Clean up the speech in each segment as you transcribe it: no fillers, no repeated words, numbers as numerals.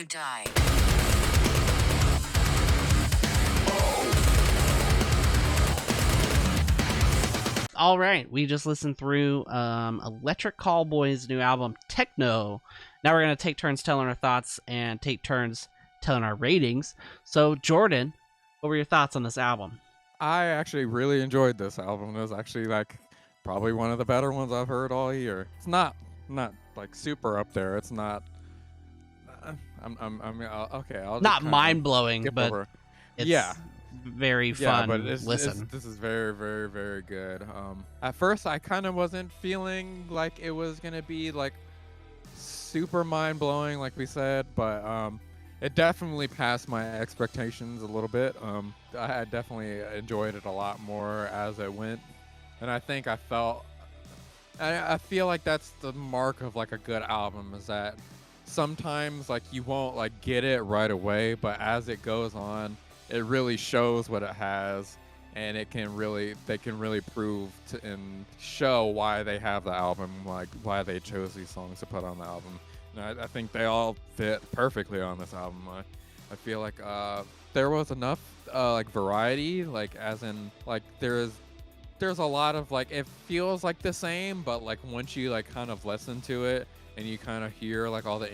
you die. All right, we just listened through Electric Callboy's new album, Tekkno. Now we're going to take turns telling our thoughts and take turns telling our ratings. So, Jordan, what were your thoughts on this album? I actually really enjoyed this album. It was actually like probably one of the better ones I've heard all year. It's not like super up there. It's not. Okay. I'll just Not kinda mind-blowing, skip but over. it's Yeah. very fun but listen. this is very, very, very good. At first, I kind of wasn't feeling like it was gonna be like super mind blowing, like we said, but it definitely passed my expectations a little bit. I definitely enjoyed it a lot more as it went, and I think I feel like that's the mark of like a good album, is that sometimes like you won't like get it right away, but as it goes on, it really shows what it has, and they can really prove and show why they have the album, like why they chose these songs to put on the album. And I think they all fit perfectly on this album. I feel like there was enough like variety, like as in like there's a lot of like, it feels like the same, but like once you like kind of listen to it and you kind of hear like all the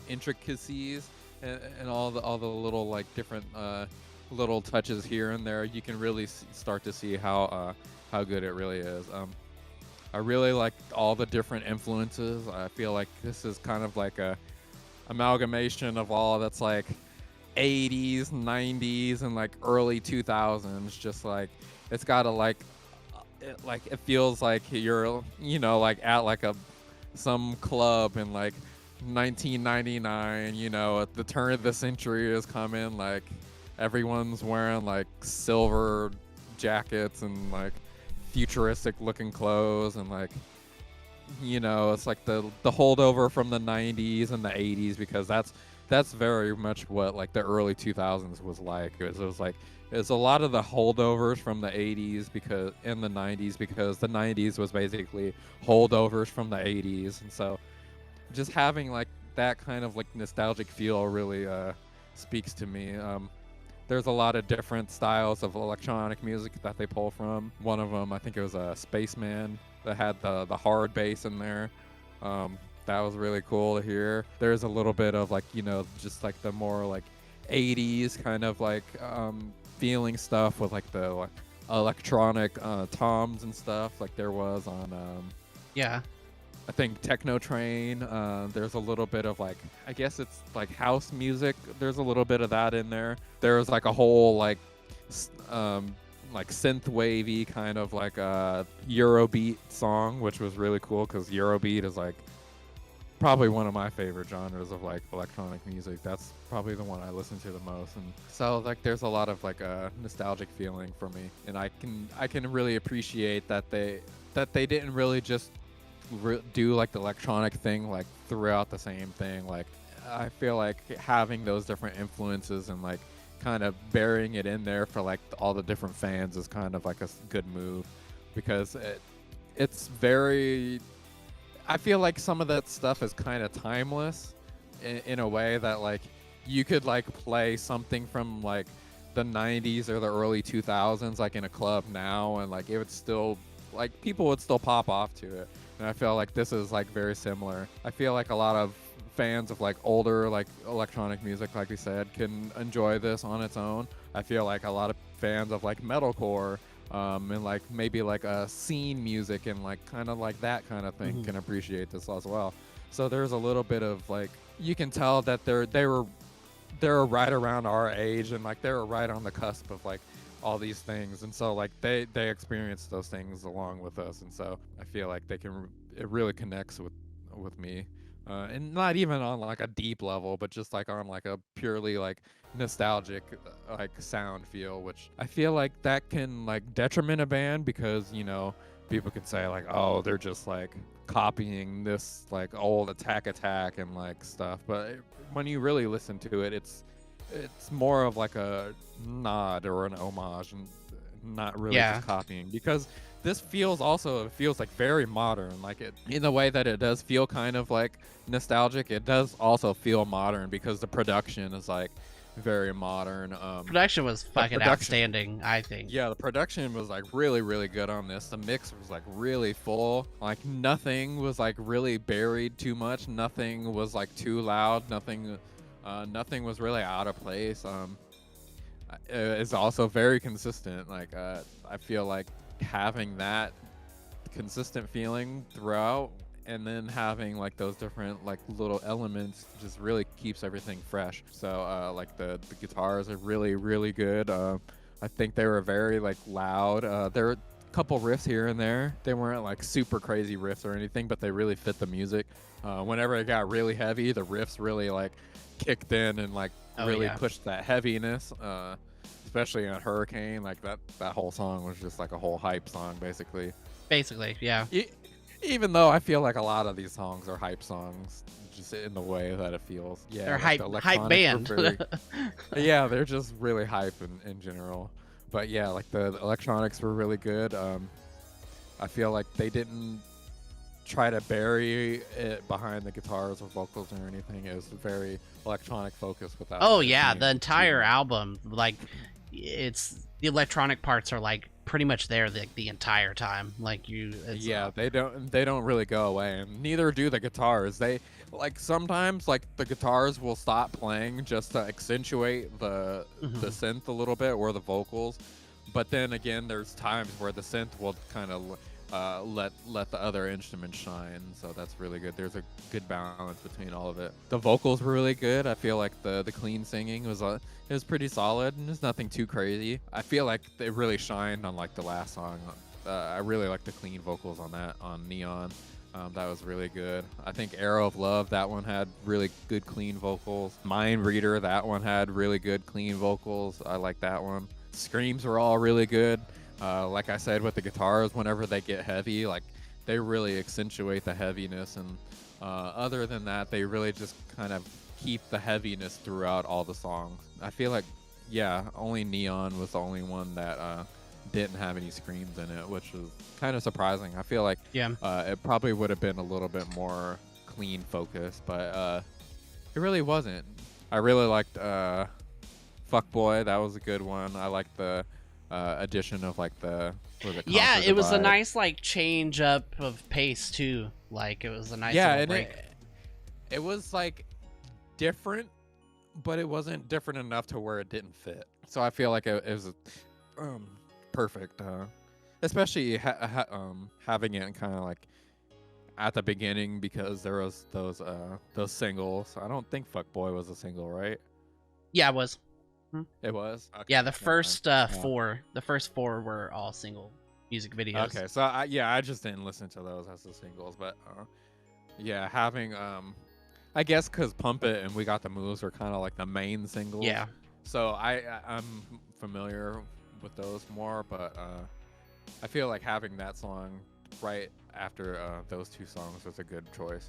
intricacies and all the little like different little touches here and there, you can really start to see how good it really is. I really like all the different influences. I feel like this is kind of like a amalgamation of all that's like 80s, 90s, and like early 2000s. Just like it's got a like it feels like you're like at like some club in like 1999. At the turn of the century is coming. Like everyone's wearing like silver jackets and like futuristic looking clothes, and like it's like the holdover from the 90s and the 80s, because that's very much what like the early 2000s was like. It was like it's a lot of the holdovers from the 80s because in the 90s, because the 90s was basically holdovers from the 80s, and so just having like that kind of like nostalgic feel really speaks to me. There's a lot of different styles of electronic music that they pull from. One of them, I think it was a Spaceman, that had the hard bass in there. That was really cool to hear. There's a little bit of like just like the more like 80s kind of like feeling stuff with like the like electronic toms and stuff, like there was on Yeah. I think Techno Train. There's a little bit of like, I guess it's like house music. There's a little bit of that in there. There's like a whole like synth wavy kind of like a Eurobeat song, which was really cool because Eurobeat is like probably one of my favorite genres of like electronic music. That's probably the one I listen to the most, and so like there's a lot of like a nostalgic feeling for me, and I can really appreciate that they didn't really just do like the electronic thing like throughout the same thing. Like I feel like having those different influences and like kind of burying it in there for like all the different fans is kind of like a good move, because it's very, I feel like some of that stuff is kind of timeless in a way that like you could like play something from like the 90s or the early 2000s like in a club now, and like it would still, like people would still pop off to it. And I feel like this is like very similar. I feel like a lot of fans of like older like electronic music, like we said, can enjoy this on its own. I feel like a lot of fans of like metalcore and like maybe like a scene music and like kind of like that kind of thing can appreciate this as well. So there's a little bit of like, you can tell that they're right around our age, and like they were right on the cusp of like all these things, and so like they experience those things along with us, and so I feel like it really connects with me, and not even on like a deep level, but just like on like a purely like nostalgic like sound feel, which I feel like that can like detriment a band, because people can say like, oh, they're just like copying this like old Attack and like stuff, but when you really listen to it, it's more of like a nod or an homage, and not really just copying, because this feels like very modern, like it in the way that it does feel kind of like nostalgic. It does also feel modern because the production is like very modern. Production was fucking outstanding, I think. Yeah, the production was like really, really good on this. The mix was like really full. Like nothing was like really buried too much. Nothing was like too loud. Nothing was really out of place. It's also very consistent. Like I feel like having that consistent feeling throughout, and then having like those different like little elements just really keeps everything fresh. So like the guitars are really, really good. I think they were very like loud. There were a couple riffs here and there. They weren't like super crazy riffs or anything, but they really fit the music. Whenever it got really heavy, the riffs really like kicked in and like really pushed that heaviness. Especially on Hurricane, like that whole song was just like a whole hype song, basically. Basically, yeah. Even though I feel like a lot of these songs are hype songs, just in the way that it feels. Yeah, they're like hype band. Yeah, they're just really hype in general. But yeah, like the electronics were really good. I feel like they didn't try to bury it behind the guitars or vocals or anything. It was very electronic focused without. Oh yeah, the entire album, like the electronic parts are like pretty much there the entire time. Like they don't really go away, and neither do the guitars. They like sometimes like the guitars will stop playing just to accentuate the synth a little bit or the vocals, but then again there's times where the synth will kind of let the other instruments shine. So that's really good. There's a good balance between all of it. The vocals were really good. I feel like the clean singing was it was pretty solid, and there's nothing too crazy. I feel like they really shined on like the last song. I really like the clean vocals on that, on Neon. That was really good. I think Arrow of Love, that one had really good clean vocals. Mind Reader, that one had really good clean vocals. I like that one. Screams were all really good. Like I said with the guitars, whenever they get heavy, like they really accentuate the heaviness, and other than that, they really just kind of keep the heaviness throughout all the songs. I feel like, yeah, only Neon was the only one that didn't have any screams in it, which was kind of surprising. I feel like it probably would have been a little bit more clean focused, but it really wasn't. I really liked Fuckboy. That was a good one. I liked the addition of like it was a nice like change up of pace too. Like it was a nice break. It was like different, but it wasn't different enough to where it didn't fit. So I feel like it was perfect, especially having it kind of like at the beginning, because there was those singles. I don't think Fuckboy was a single, right? Yeah, it was. It was? Okay, yeah, the first four were all single music videos. Okay, so I just didn't listen to those as the singles, but yeah, having I guess because Pump It and We Got the Moves were kind of like the main singles. Yeah. So I'm familiar with those more, but I feel like having that song right after those two songs was a good choice,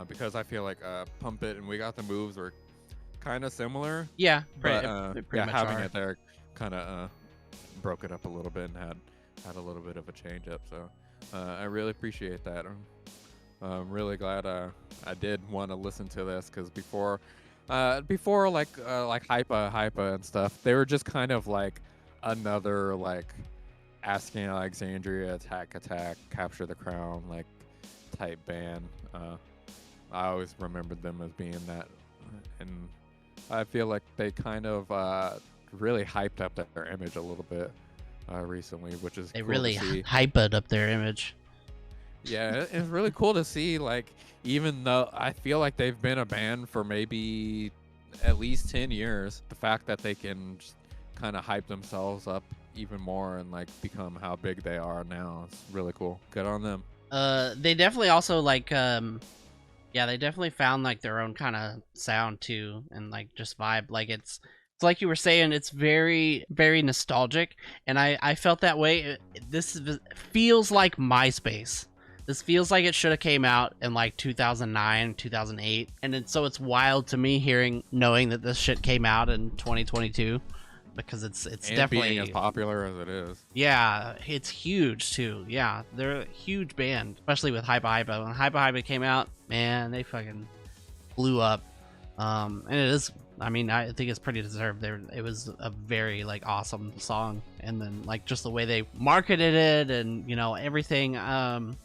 because I feel like Pump It and We Got the Moves were kind of similar. Yeah, but having it there kind of broke it up a little bit and had a little bit of a change up. So I really appreciate that. I'm really glad I did want to listen to this, because before like Hypa and stuff, they were just kind of like another like Asking Alexandria, Attack, Capture the Crown like type band. I always remembered them as being that, and I feel like they kind of really hyped up their image a little bit recently, which is they cool really to see. hyped up their image. Yeah, it's really cool to see, like, even though I feel like they've been a band for maybe at least 10 years, the fact that they can just kind of hype themselves up even more and like become how big they are now, it's really cool. Good on them. They definitely also like they definitely found like their own kind of sound too, and like just vibe. Like it's like you were saying, it's very, very nostalgic, and I felt that way. This feels like MySpace. This feels like it should have came out in like 2009, 2008, and so it's wild to me knowing that this shit came out in 2022. because it's And definitely being as popular as it is. yeah, it's huge too. Yeah, they're a huge band, especially with Hypa Hypa. When Hypa Hypa came out, man, they fucking blew up. And it is, I mean, I think it's pretty deserved. It was a very like awesome song, and then like just the way they marketed it, and you know everything, and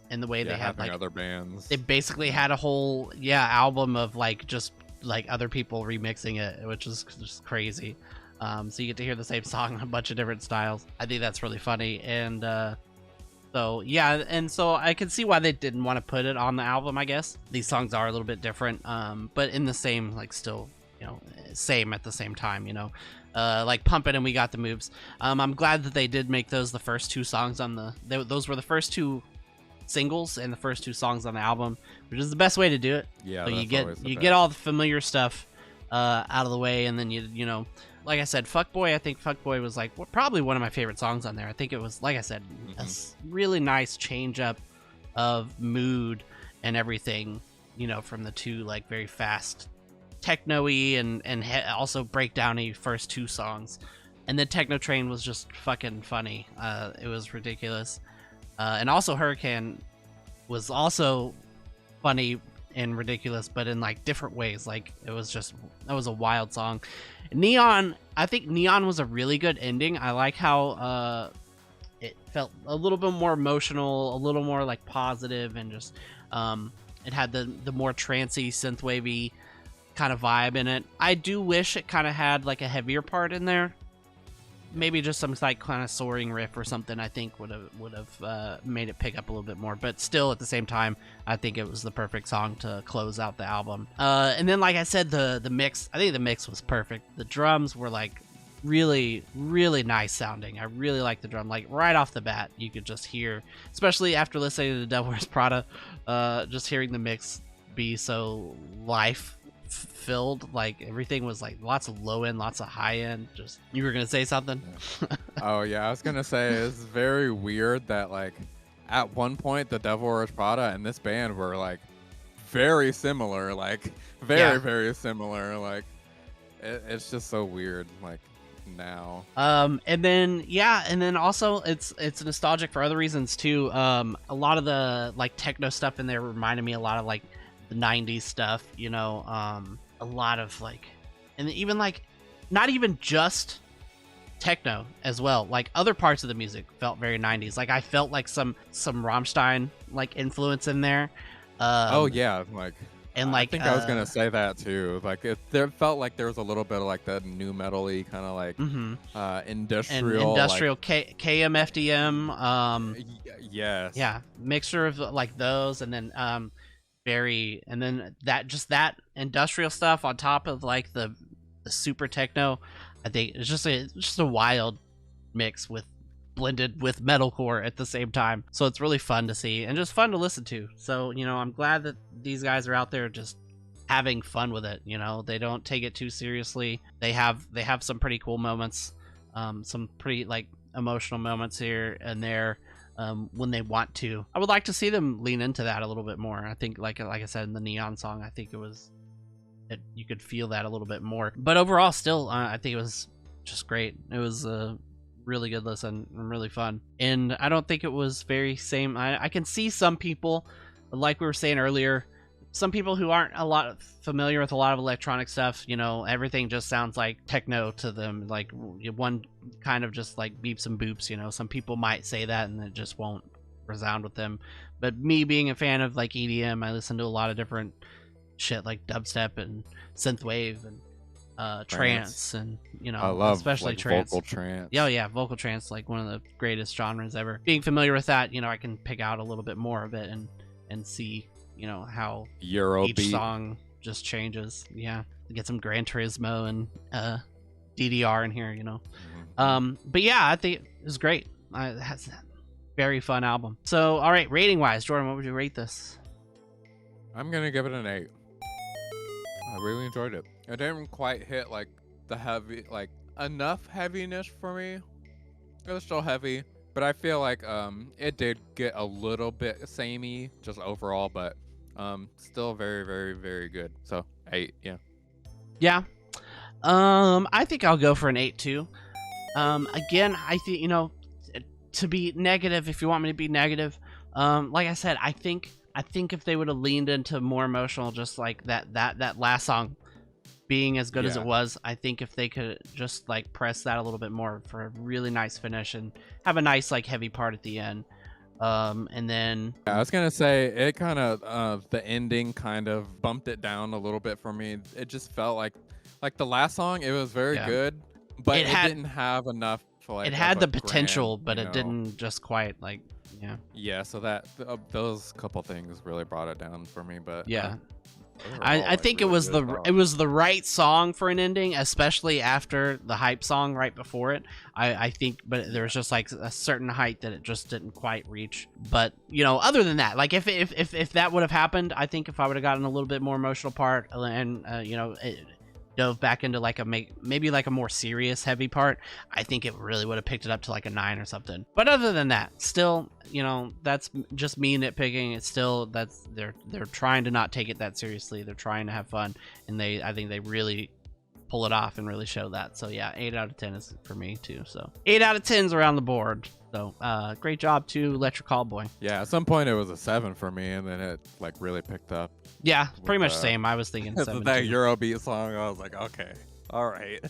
the way they had like other bands. they basically had a whole album of like just like other people remixing it, which is just crazy. So you get to hear the same song in a bunch of different styles. I think that's really funny, and so yeah, and so I can see why they didn't want to put it on the album. I guess these songs are a little bit different, but in the same like still, you know, same at the same time, you know, like Pump It and We Got the Moves. I'm glad that they did make those the first two songs on those were the first two singles and the first two songs on the album, which is the best way to do it. Yeah, so you get all the familiar stuff out of the way, and then you know, like I said, Fuckboy. I think Fuckboy was like probably one of my favorite songs on there. I think it was, like I said, a really nice change up of mood and everything. You know, from the two like very fast techno-y and also breakdown-y first two songs, and then Techno Train was just fucking funny. It was ridiculous. And also Hurricane was also funny and ridiculous, but in like different ways. Like that was a wild song. Neon, I think Neon was a really good ending. I like how it felt a little bit more emotional, a little more like positive, and just it had the more trancey, synthwavy kind of vibe in it. I do wish it kind of had like a heavier part in there. Maybe just some like kind of soaring riff or something. I think would have made it pick up a little bit more. But still, at the same time, I think it was the perfect song to close out the album. And then, like I said, the mix. I think the mix was perfect. The drums were like really, really nice sounding. I really like the drum. Like right off the bat, you could just hear, especially after listening to The Devil Wears Prada, just hearing the mix be so filled. Like everything was like lots of low end, lots of high end. Just, you were gonna say something? Oh yeah, I was gonna say it's very weird that like at one point The Devil Wears Prada and this band were like very similar, like very similar. Like it's just so weird. Like now. And then also it's nostalgic for other reasons too. A lot of the like techno stuff in there reminded me a lot of like the 90s stuff, you know. A lot of like, and even like not even just techno as well, like other parts of the music felt very 90s. Like I felt like some Rammstein like influence in there. Oh yeah, like, and like I think I was gonna say that too. Like there felt like there was a little bit of like that new metal-y kind of like industrial like, KMFDM. Yes. Yeah, mixture of like those, and then and then that industrial stuff on top of like the super techno. I think it's just a wild mix with blended with metalcore at the same time. So it's really fun to see and just fun to listen to. So, you know, I'm glad that these guys are out there just having fun with it. You know, they don't take it too seriously. They have some pretty cool moments, some pretty like emotional moments here and there. When they want to. I would like to see them lean into that a little bit more. I think like I said in the Neon song, I think you could feel that a little bit more. But overall, still, I think it was just great. It was a really good listen and really fun. And I don't think it was very same. I can see some people, like we were saying earlier, some people who aren't familiar with a lot of electronic stuff, you know, everything just sounds like techno to them. Like one kind of just like beeps and boops, you know. Some people might say that and it just won't resound with them. But me being a fan of like EDM, I listen to a lot of different shit like dubstep and synthwave and trance, and you know, I love especially like trance. vocal trance. Oh yeah, vocal trance, like one of the greatest genres ever. Being familiar with that, you know, I can pick out a little bit more of it and see, you know, how each song just changes. Yeah, get some Gran Turismo and DDR in here, you know. But yeah, I think it was great. It has a very fun album. So, all right, rating wise, Jordan, what would you rate this? I'm gonna give it an 8. I really enjoyed it. It didn't quite hit like the heavy, like enough heaviness for me. It was still heavy, but I feel like it did get a little bit samey just overall, but still very, very, very good. So 8, yeah. Yeah. I think I'll go for an 8 too. Again, I think, you know, to be negative, if you want me to be negative, like I said, I think if they would have leaned into more emotional, just like that last song being as good as it was, I think if they could just like press that a little bit more for a really nice finish and have a nice like heavy part at the end. And then I was gonna say it kind of the ending kind of bumped it down a little bit for me. It just felt like the last song, it was very good, but it didn't have enough for like it had the grand, potential, but you it know? didn't just quite like Yeah, so that those couple things really brought it down for me, but I think it was the right song for an ending, especially after the hype song right before it. I think, but there was just like a certain height that it just didn't quite reach. But you know, other than that, like if that would have happened, I think if I would have gotten a little bit more emotional part and you know, it dove back into like maybe like a more serious heavy part, I think it really would have picked it up to like a 9 or something. But other than that, still, you know, that's just me nitpicking. It's still, that's they're trying to not take it that seriously. They're trying to have fun, and I think they really pull it off and really show that. So yeah, 8 out of 10 is for me too. So 8 out of 10s around the board. So great job to Electric Callboy. Yeah, at some point it was a 7 for me, and then it like really picked up. Yeah, pretty much same. I was thinking 7 that too. Eurobeat song, I was like, okay, all right.